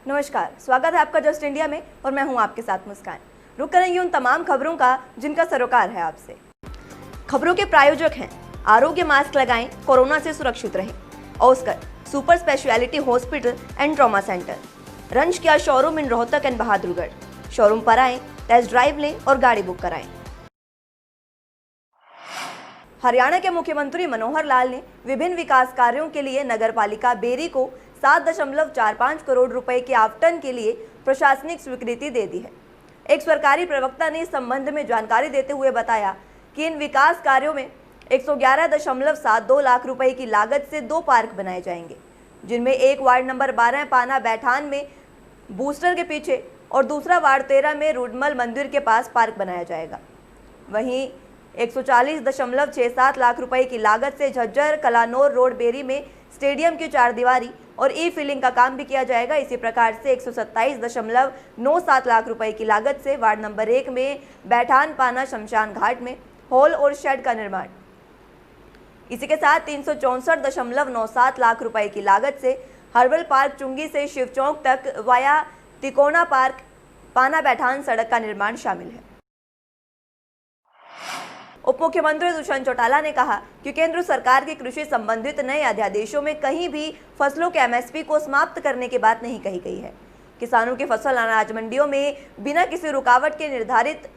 नमस्कार, स्वागत है आपका जस्ट इंडिया में और मैं हूं आपके साथ मुस्कान। रुक करेंगे उन तमाम खबरों का जिनका सरोकार है आपसे। खबरों के प्रायोजक हैं आरोग्य मास्क लगाएं, कोरोना से सुरक्षित रहें। Oscar super speciality hospital and trauma centre, रंज किया showroom in Rohtak and Bahadurgarh. Showroom पर आएं, टेस्ट ड्राइव लें और गाड़ी बुक कराएं। हरियाणा के मुख्यमंत्री मनोहर लाल ने विभिन्न विकास कार्यों के लिए नगरपालिका बेरी को 7.45 करोड़ रुपए के आवंटन के लिए प्रशासनिक स्वीकृति दे दी है। एक सरकारी प्रवक्ता ने इस संबंध में जानकारी देते हुए बताया कि इन विकास कार्यों में 111.72 लाख रुपए की लागत से 2 पार्क बनाए जाएंगे, जिनमें एक वार्ड नंबर 12 पाना बैठान में बूस्टर के पीछे और दूसरा वार्ड 13 में रुडमल मंदिर के पास पार्क बनाया जाएगा। वहीं 140.67 लाख रुपए की लागत से झज्जर कलानौर रोड बेरी में स्टेडियम की 4 दीवारी और ई फिलिंग का काम भी किया जाएगा। इसी प्रकार से 127.97 लाख रुपए की लागत से वार्ड नंबर 1 में बैठान पाना शमशान घाट में हॉल और शेड का निर्माण। इसी के साथ 364.97 लाख रुपए की लागत से हर्बल पार्क चुंगी से शिव चौक तक वाया तिकोना पार्क पाना बैठान सड़क का निर्माण शामिल है। उप मुख्यमंत्री दुष्यंत चौटाला ने कहा कि केंद्र सरकार के कृषि संबंधित नए अध्यादेशों में कहीं भी फसलों के एमएसपी को समाप्त करने की बात नहीं कही गई है। किसानों की फसल अनाज मंडियों में बिना किसी रुकावट के निर्धारित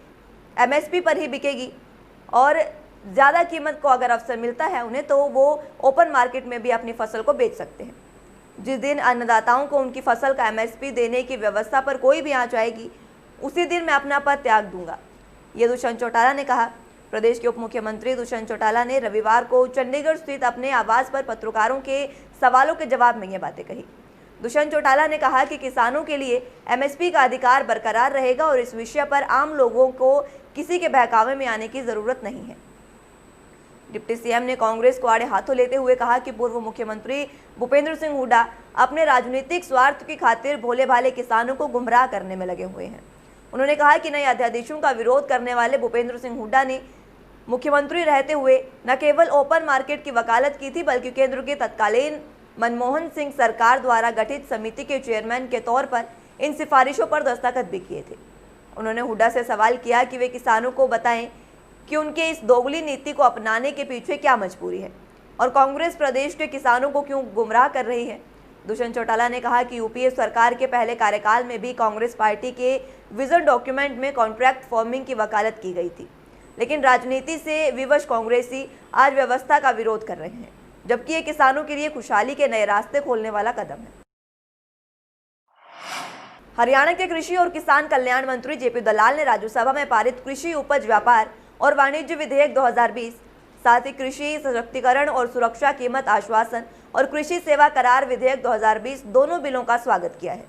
एमएसपी पर ही बिकेगी और ज़्यादा कीमत को अगर अवसर मिलता है उन्हें तो वो ओपन मार्केट में भी अपनी फसल को बेच सकते हैं। जिस दिन अन्नदाताओं को उनकी फसल का एमएसपी देने की व्यवस्था पर कोई भी आंच आएगी, उसी दिन मैं अपना पद त्याग दूंगा, ये दुष्यंत चौटाला ने कहा। प्रदेश के उप मुख्यमंत्री दुष्यंत चौटाला ने रविवार को चंडीगढ़ स्थित अपने आवास पर पत्रकारों के सवालों के जवाब में ये बातें कही। दुष्यंत चौटाला ने कहा कि किसानों के लिए एमएसपी का अधिकार बरकरार रहेगा और इस विषय पर आम लोगों को किसी के बहकावे में आने की जरूरत नहीं है। डिप्टी सीएम ने कांग्रेस को आड़े हाथों लेते हुए कहा कि पूर्व मुख्यमंत्री भूपेंद्र सिंह हुड्डा अपने राजनीतिक स्वार्थ की खातिर भोले भाले किसानों को गुमराह करने में लगे हुए हैं। उन्होंने कहा कि नए अध्यादेशों का विरोध करने वाले भूपेंद्र सिंह हुड्डा ने मुख्यमंत्री रहते हुए न केवल ओपन मार्केट की वकालत की थी, बल्कि केंद्र की तत्कालीन मनमोहन सिंह सरकार द्वारा गठित समिति के चेयरमैन के तौर पर इन सिफारिशों पर दस्तखत भी किए थे। उन्होंने हुड्डा से सवाल किया कि वे किसानों को बताएं कि उनके इस दोगली नीति को अपनाने के पीछे क्या मजबूरी है और कांग्रेस प्रदेश के किसानों को क्यों गुमराह कर रही है। दुष्यंत चौटाला ने कहा कि यूपीए सरकार के पहले कार्यकाल में भी कांग्रेस पार्टी के विजन डॉक्यूमेंट में कॉन्ट्रैक्ट फार्मिंग की वकालत की गई थी, लेकिन राजनीति से विवश कांग्रेसी आज व्यवस्था का विरोध कर रहे हैं, जबकि ये किसानों के लिए खुशहाली के नए रास्ते खोलने वाला कदम है। हरियाणा के कृषि और किसान कल्याण मंत्री जेपी दलाल ने राज्यसभा में पारित कृषि उपज व्यापार और वाणिज्य विधेयक 2020, साथ ही कृषि सशक्तिकरण और सुरक्षा कीमत आश्वासन और कृषि सेवा करार विधेयक 2020 दोनों बिलों का स्वागत किया है।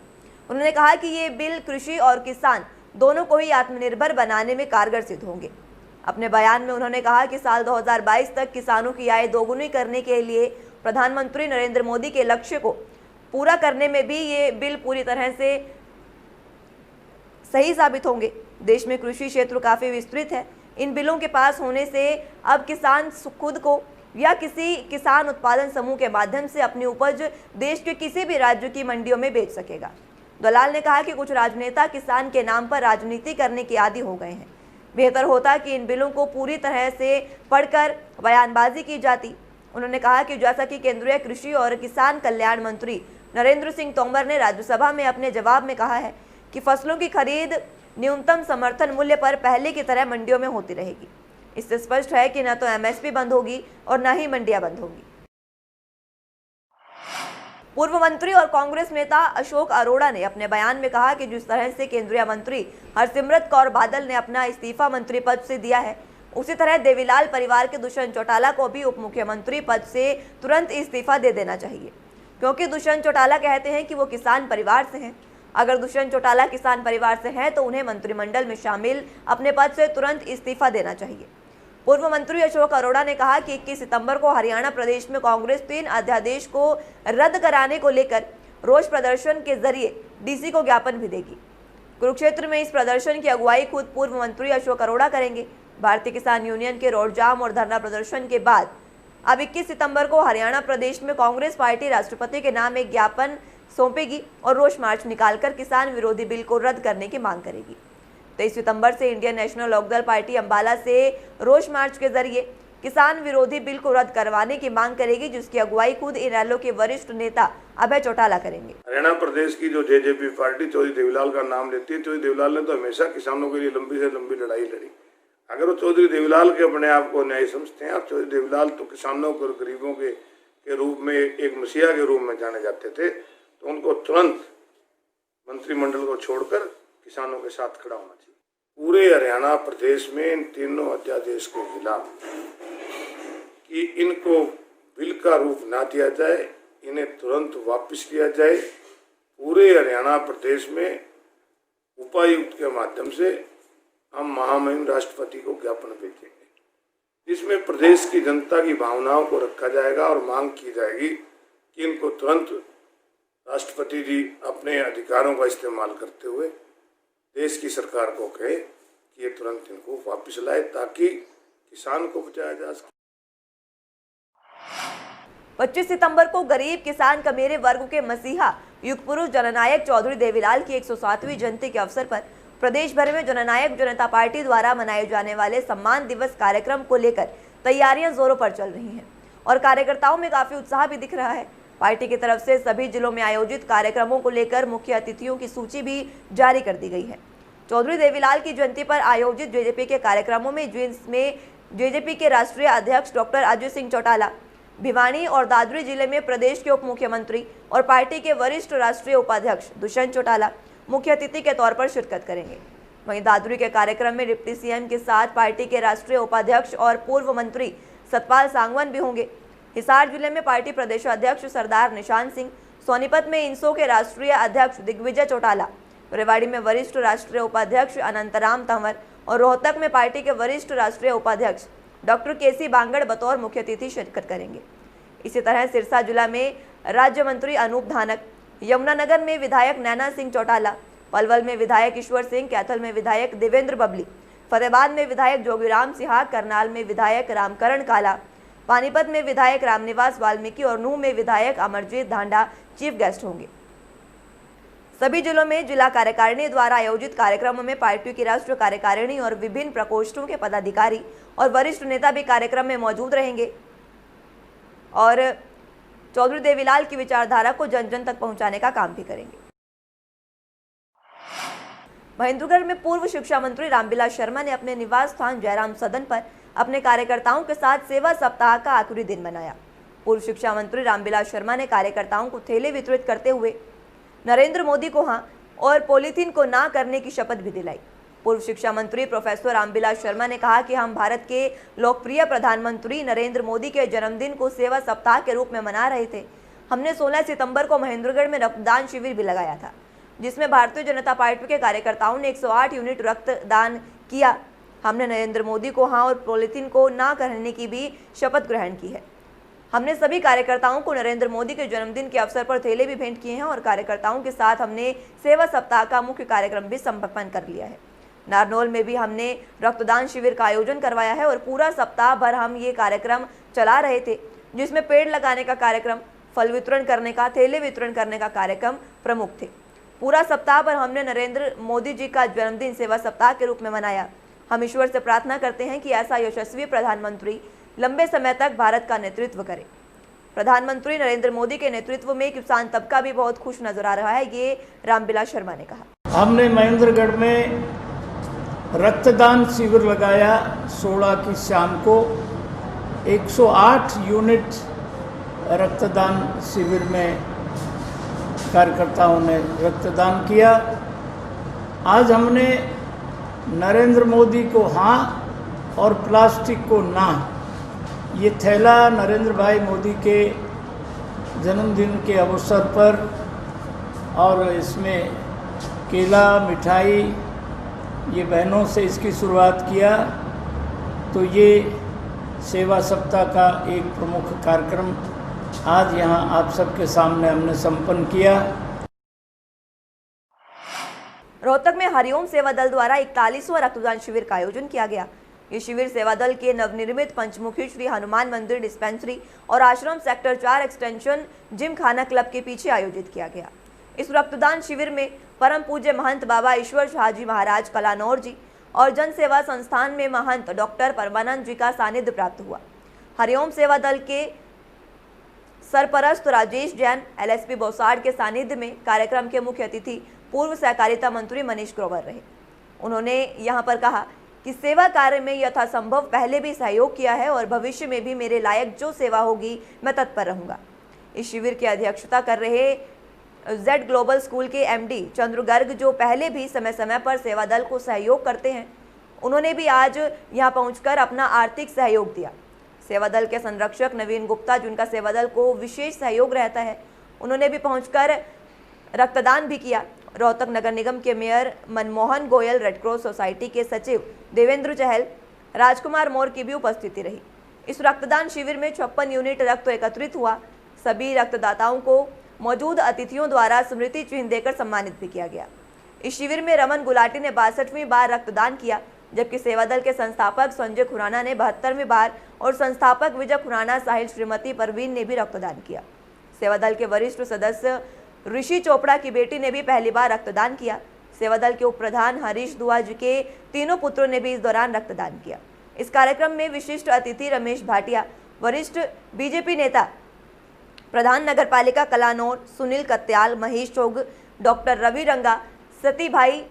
उन्होंने कहा कि ये बिल कृषि और किसान दोनों को ही आत्मनिर्भर बनाने में कारगर सिद्ध होंगे। अपने बयान में उन्होंने कहा कि साल 2022 तक किसानों की आय दोगुनी करने के लिए प्रधानमंत्री नरेंद्र मोदी के लक्ष्य को पूरा करने में भी ये बिल पूरी तरह से सही साबित होंगे। देश में कृषि क्षेत्र काफ़ी विस्तृत है। इन बिलों के पास होने से अब किसान खुद को या किसी किसान उत्पादन समूह के माध्यम से अपनी उपज देश के किसी भी राज्य की मंडियों में बेच सकेगा। दलाल ने कहा कि कुछ राजनेता किसान के नाम पर राजनीति करने के आदी हो गए हैं। बेहतर होता कि इन बिलों को पूरी तरह से पढ़कर बयानबाजी की जाती। उन्होंने कहा कि जैसा कि केंद्रीय कृषि और किसान कल्याण मंत्री नरेंद्र सिंह तोमर ने राज्यसभा में अपने जवाब में कहा है कि फसलों की खरीद न्यूनतम समर्थन मूल्य पर पहले की तरह मंडियों में होती रहेगी। इससे स्पष्ट है कि न तो एमएसपी बंद होगी और न ही मंडियां बंद होंगी। पूर्व मंत्री और कांग्रेस नेता अशोक अरोड़ा ने अपने बयान में कहा कि जिस तरह से केंद्रीय मंत्री हरसिमरत कौर बादल ने अपना इस्तीफा मंत्री पद से दिया है, उसी तरह देवीलाल परिवार के दुष्यंत चौटाला को भी उप मुख्यमंत्री पद से तुरंत इस्तीफा दे देना चाहिए, क्योंकि दुष्यंत चौटाला कहते हैं कि वो किसान परिवार से हैं। अगर दुष्यंत चौटाला किसान परिवार से हैं तो उन्हें मंत्रिमंडल में शामिल अपने पद से तुरंत इस्तीफा देना चाहिए। पूर्व मंत्री अशोक अरोड़ा ने कहा कि 21 सितंबर को हरियाणा प्रदेश में कांग्रेस 3 अध्यादेश को रद्द कराने को लेकर रोष प्रदर्शन के जरिए डीसी को ज्ञापन भी देगी। कुरुक्षेत्र में इस प्रदर्शन की अगुवाई खुद पूर्व मंत्री अशोक अरोड़ा करेंगे। भारतीय किसान यूनियन के रोड जाम और धरना प्रदर्शन के बाद अब 21 सितंबर को हरियाणा प्रदेश में कांग्रेस पार्टी राष्ट्रपति के नाम एक ज्ञापन सौंपेगी और रोष मार्च निकालकर किसान विरोधी बिल को रद्द करने की मांग करेगी। 23 सितंबर से Indian National Lokdal party Ambala से रोष मार्च के जरिए किसान विरोधी बिल को रद्द करवाने की मांग करेगी, जिसकी अगुवाई खुद इनेलो के वरिष्ठ नेता अभय चौटाला करेंगे। हरियाणा प्रदेश की जो जेजेपी पार्टी चौधरी देवीलाल का नाम लेती है, चौधरी देवीलाल ने तो हमेशा किसानों के लिए लंबी से लंबी लड़ाई लड़ी। अगर वो चौधरी देवीलाल के अपने आप को न्याय समझते हैं, और चौधरी देवीलाल तो किसानों को गरीबों के रूप में एक मसीहा के रूप में जाने जाते थे, तो उनको तुरंत मंत्रिमंडल को छोड़कर किसानों के साथ खड़ा होना चाहिए। पूरे हरियाणा प्रदेश में इन तीनों अध्यादेश के खिलाफ कि इनको बिल का रूप ना दिया जाए, इन्हें तुरंत वापस किया जाए। पूरे हरियाणा प्रदेश में उपायुक्त के माध्यम से हम महामहिम राष्ट्रपति को ज्ञापन भेजेंगे, जिसमें प्रदेश की जनता की भावनाओं को रखा जाएगा और मांग की जाएगी कि इनको तुरंत राष्ट्रपति जी अपने अधिकारों का इस्तेमाल करते हुए देश की सरकार को कहे कि ये तुरंत इनको वापस लाए, ताकि किसान को बचाया जा सके। 25 सितंबर को गरीब किसान का मेरे वर्ग के मसीहा युग पुरुष जननायक चौधरी देवीलाल की 107वीं जयंती के अवसर पर प्रदेश भर में जननायक जनता पार्टी द्वारा मनाए जाने वाले सम्मान दिवस कार्यक्रम को लेकर तैयारियां जोरों पर चल रही हैं और कार्यकर्ताओं में काफी उत्साह भी दिख रहा है। पार्टी की तरफ से सभी जिलों में आयोजित कार्यक्रमों को लेकर मुख्य अतिथियों की सूची भी जारी कर दी गई है। चौधरी देवीलाल की जयंती पर आयोजित जेजेपी के कार्यक्रमों में जिसमें जेजेपी के राष्ट्रीय अध्यक्ष डॉक्टर अजय सिंह चौटाला, भिवानी और दादरी जिले में प्रदेश के उप मुख्यमंत्री और पार्टी के वरिष्ठ राष्ट्रीय उपाध्यक्ष दुष्यंत चौटाला मुख्य अतिथि के तौर पर शिरकत करेंगे। वहीं दादरी के कार्यक्रम में डिप्टी सीएम के साथ पार्टी के राष्ट्रीय उपाध्यक्ष और पूर्व मंत्री सतपाल सांगवान भी होंगे। हिसार जिले में पार्टी प्रदेशाध्यक्ष सरदार निशान सिंह, सोनीपत में इंसो के राष्ट्रीय अध्यक्ष दिग्विजय चौटाला, रेवाड़ी में वरिष्ठ राष्ट्रीय उपाध्यक्ष अनंतराम तंवर और रोहतक में पार्टी के वरिष्ठ राष्ट्रीय उपाध्यक्ष डॉक्टर केसी बांगड़ बतौर मुख्य अतिथि शिरकत करेंगे। इसी तरह सिरसा जिला में राज्य मंत्री अनूप धानक, यमुनानगर में विधायक नैना सिंह चौटाला, पलवल में विधायक ईश्वर सिंह, कैथल में विधायक देवेंद्र बबली, फतेहाबाद में विधायक जोगीराम सिंहा, करनाल में विधायक रामकरण काला, पानीपत में विधायक रामनिवास वाल्मीकि और नूह में विधायक अमरजीत धांडा चीफ गेस्ट होंगे। सभी जिलों में जिला कार्यकारिणी द्वारा आयोजित कार्यक्रमों में पार्टी की राष्ट्रीय कार्यकारिणी और विभिन्न प्रकोष्ठों के पदाधिकारी और वरिष्ठ नेता भी कार्यक्रम में मौजूद रहेंगे और चौधरी देवीलाल की विचारधारा को जन जन तक पहुंचाने का काम भी करेंगे। महेंद्रगढ़ में पूर्व शिक्षा मंत्री रामविलास शर्मा ने अपने निवास स्थान जयराम सदन पर अपने कार्यकर्ताओं के साथ सेवा सप्ताह का आखिरी दिन मनाया। पूर्व शिक्षा मंत्री रामविलास शर्मा ने कार्यकर्ताओं को थैले वितरित करते हुए नरेंद्र मोदी को हाँ और पॉलीथीन को ना करने की शपथ भी दिलाई। पूर्व शिक्षा मंत्री प्रोफेसर रामविलास शर्मा ने कहा कि हम भारत के लोकप्रिय प्रधानमंत्री नरेंद्र मोदी के जन्मदिन को सेवा सप्ताह के रूप में मना रहे थे। हमने 16 सितंबर को महेंद्रगढ़ में रक्तदान शिविर भी लगाया था, जिसमें भारतीय जनता पार्टी के कार्यकर्ताओं ने 108 यूनिट रक्तदान किया। हमने नरेंद्र मोदी को हाँ और पॉलीथीन को ना करने की भी शपथ ग्रहण की है। हमने सभी कार्यकर्ताओं को नरेंद्र मोदी के जन्मदिन के अवसर पर थैले भी भेंट किए हैं और कार्यकर्ताओं के साथ हमने सेवा सप्ताह का मुख्य कार्यक्रम भी संपन्न कर लिया है। नारनौल में भी हमने रक्तदान शिविर का आयोजन करवाया है और पूरा सप्ताह भर हम ये कार्यक्रम चला रहे थे, जिसमें पेड़ लगाने का कार्यक्रम, फल वितरण करने का, थैले वितरण करने का कार्यक्रम प्रमुख थे। पूरा सप्ताह भर हमने नरेंद्र मोदी जी का जन्मदिन सेवा सप्ताह के रूप में मनाया। हम ईश्वर से प्रार्थना करते हैं कि ऐसा यशस्वी प्रधानमंत्री लंबे समय तक भारत का नेतृत्व करे। प्रधानमंत्री नरेंद्र मोदी के नेतृत्व में किसान तबका भी बहुत खुश नजर आ रहा है, ये रामविलास शर्मा ने कहा। हमने महेंद्रगढ़ में रक्तदान शिविर लगाया। 16 की शाम को 108 यूनिट रक्तदान शिविर में कार्यकर्ताओं ने रक्तदान किया। आज हमने नरेंद्र मोदी को हाँ और प्लास्टिक को ना, ये थैला नरेंद्र भाई मोदी के जन्मदिन के अवसर पर और इसमें केला, मिठाई, ये बहनों से इसकी शुरुआत किया। तो ये सेवा सप्ताह का एक प्रमुख कार्यक्रम आज यहाँ आप सबके सामने हमने संपन्न किया। रोहतक में हरिओम सेवा दल द्वारा 41वां रक्तदान शिविर का आयोजन किया गया। ये शिविर सेवा दल के नवनिर्मित पंचमुखी श्री हनुमान मंदिर डिस्पेंसरी और आश्रम सेक्टर 4 एक्सटेंशन जिम खाना क्लब के पीछे आयोजित किया गया। इस रक्तदान शिविर में परम पूज्य महंत बाबा ईश्वर शाह जी महाराज कलानौर जी और जन सेवा संस्थान में महंत डॉक्टर परमानंद जी का सानिध्य प्राप्त हुआ। हरिओम सेवा दल के सरपरस्त राजेश जैन एलएसपी बोसाड़ के सानिध्य में कार्यक्रम के मुख्य अतिथि पूर्व सहकारिता मंत्री मनीष ग्रोवर रहे। उन्होंने यहां पर कहा कि सेवा कार्य में यथासंभव पहले भी सहयोग किया है और भविष्य में भी मेरे लायक जो सेवा होगी मैं तत्पर रहूंगा। इस शिविर की अध्यक्षता कर रहे जेड ग्लोबल स्कूल के एमडी चंद्र गर्ग, जो पहले भी समय समय पर सेवा दल को सहयोग करते हैं, उन्होंने भी आज यहां पहुंचकर अपना आर्थिक सहयोग दिया। सेवा दल के संरक्षक नवीन गुप्ता, जिनका सेवा दल को विशेष सहयोग रहता है, उन्होंने भी पहुंचकर रक्तदान भी किया। रोहतक नगर निगम के mayor Manmohan Goyal, red cross society के सचिव देवेंद्र चहल, राजकुमार मोर की भी उपस्थिति रही। इस रक्तदान शिविर में 56 यूनिट रक्त एकत्रित हुआ। सभी रक्तदाताओं को मौजूद अतिथियों द्वारा स्मृति चिन्ह देकर सम्मानित भी किया गया। इस शिविर में रमन गुलाटी ने 62वीं बार रक्तदान किया, जबकि सेवा दल के संस्थापक संजय खुराना ने 72वीं बार और संस्थापक विजय खुराना साहिल श्रीमती परवीन ने भी रक्तदान किया। सेवा दल के वरिष्ठ सदस्य ऋषि चोपड़ा की बेटी ने भी पहली बार रक्तदान किया। सेवा दल के उप प्रधान हरीश दुआ जी के तीनों पुत्रों ने भी इस दौरान रक्तदान किया। इस कार्यक्रम में विशिष्ट अतिथि रमेश भाटिया, वरिष्ठ बीजेपी नेता, प्रधान नगरपालिका कलानौर सुनील कत्याल, महेश चौग, डॉक्टर रवि रंगा, सती भाई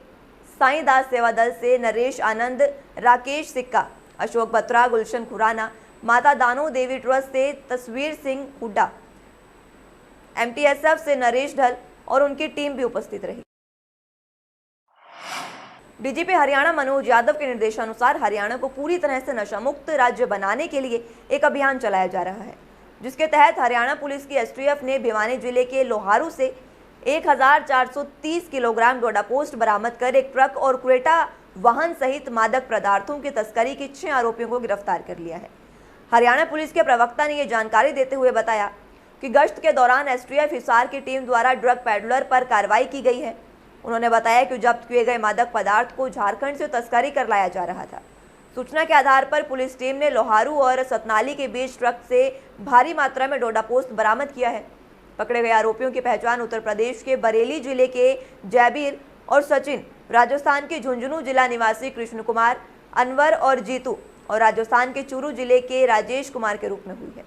साईं दास सेवा दल से नरेश आनंद, राकेश सिक्का, अशोक बत्रा, गुलशन खुराना, माता दानो देवी ट्रस्ट से तस्वीर सिंह हुड्डा, एमटीएसएफ से नरेश ढल और उनकी टीम भी उपस्थित रही। डीजीपी हरियाणा मनोज यादव के निर्देशानुसार हरियाणा को पूरी तरह से नशा मुक्त राज्य बनाने के लिए एक अभियान चलाया जा रहा है, जिसके तहत हरियाणा पुलिस की एसटीएफ ने भिवानी जिले के लोहारू से 1430 किलोग्राम डोडा पोस्ट बरामद कर एक ट्रक और क्रेटा वाहन सहित मादक पदार्थों की तस्करी के 6 आरोपियों को गिरफ्तार कर लिया है। हरियाणा पुलिस के प्रवक्ता ने यह जानकारी देते हुए बताया कि गश्त के दौरान एसटीएफ हिसार की टीम द्वारा ड्रग पैडलर पर कार्रवाई की गई है। उन्होंने बताया कि जब्त किए गए मादक पदार्थ को झारखंड से तस्करी कर लाया जा रहा था। सूचना के आधार पर पुलिस टीम ने लोहारू और सतनाली के बीच ट्रक से भारी मात्रा में डोडा पोस्ट बरामद किया है। पकड़े गए आरोपियों की पहचान उत्तर प्रदेश के बरेली जिले के जयबीर और सचिन, राजस्थान के झुंझुनू जिला निवासी कृष्ण कुमार, अनवर और जीतू और राजस्थान के चूरू जिले के राजेश कुमार के रूप में हुई है।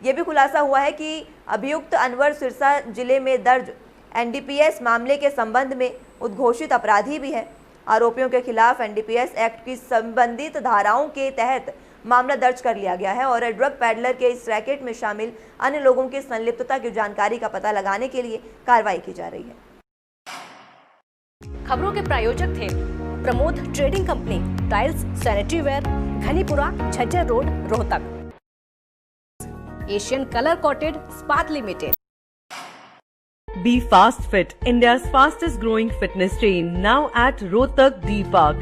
ये भी खुलासा हुआ है कि अभियुक्त अनवर सिरसा जिले में दर्ज एनडीपीएस मामले के संबंध में उद्घोषित अपराधी भी है। आरोपियों के खिलाफ एनडीपीएस एक्ट की संबंधित धाराओं के तहत मामला दर्ज कर लिया गया है और ड्रग पैडलर के इस रैकेट में शामिल अन्य लोगों की संलिप्तता की जानकारी का पता लगाने के लिए कार्रवाई की जा रही है। खबरों के प्रायोजक थे Pramod trading company, tiles, sanitary ware, Ghanipura, Jhajjar road, Rohtak. Asian colour coated Ispat limited. Be Fast Fit, India's fastest growing fitness chain, now at Rohtak D Park.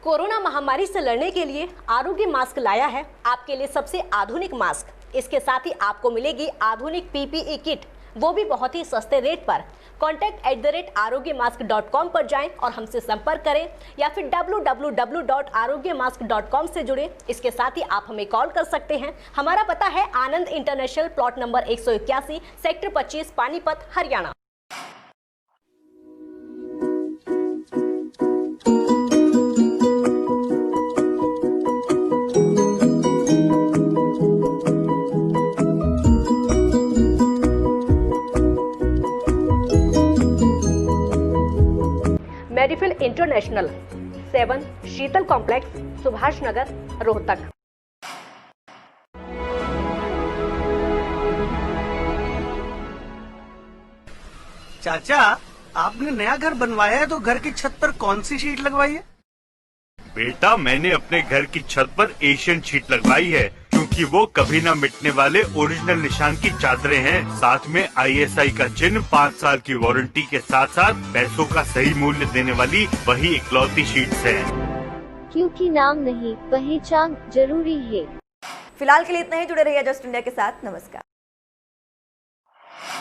Corona महामारी से लड़ने के लिए आरोग्य मास्क लाया है आपके लिए सबसे आधुनिक मास्क। इसके साथ ही आपको मिलेगी आधुनिक पीपीई किट, वो भी बहुत ही सस्ते रेट पर। contact@arogyamask.com पर जाएं और हमसे संपर्क करें या फिर www.arogyamask.com से जुड़ें। इसके साथ ही आप हमें कॉल कर सकते हैं। हमारा पता है Anand international, plot number 181, sector 25, Panipat, Haryana. Medifil international, 7 Sheetal complex, Subhash Nagar, Rohtak. चाचा, आपने नया घर बनवाया है तो घर की छत पर कौन सी शीट लगवाई है? बेटा, मैंने अपने घर की छत पर एशियन शीट लगवाई है, क्योंकि वो कभी न मिटने वाले ओरिजिनल निशान की चादरें हैं। साथ में ISI का चिन्ह, 5 साल की वारंटी के साथ साथ पैसों का सही मूल्य देने वाली वही इकलौती शीट्स हैं। क्योंकि नाम नहीं, पहचान जरूरी है। फिलहाल के लिए इतना ही। जुड़े रहिए जस्ट इंडिया के साथ। नमस्कार।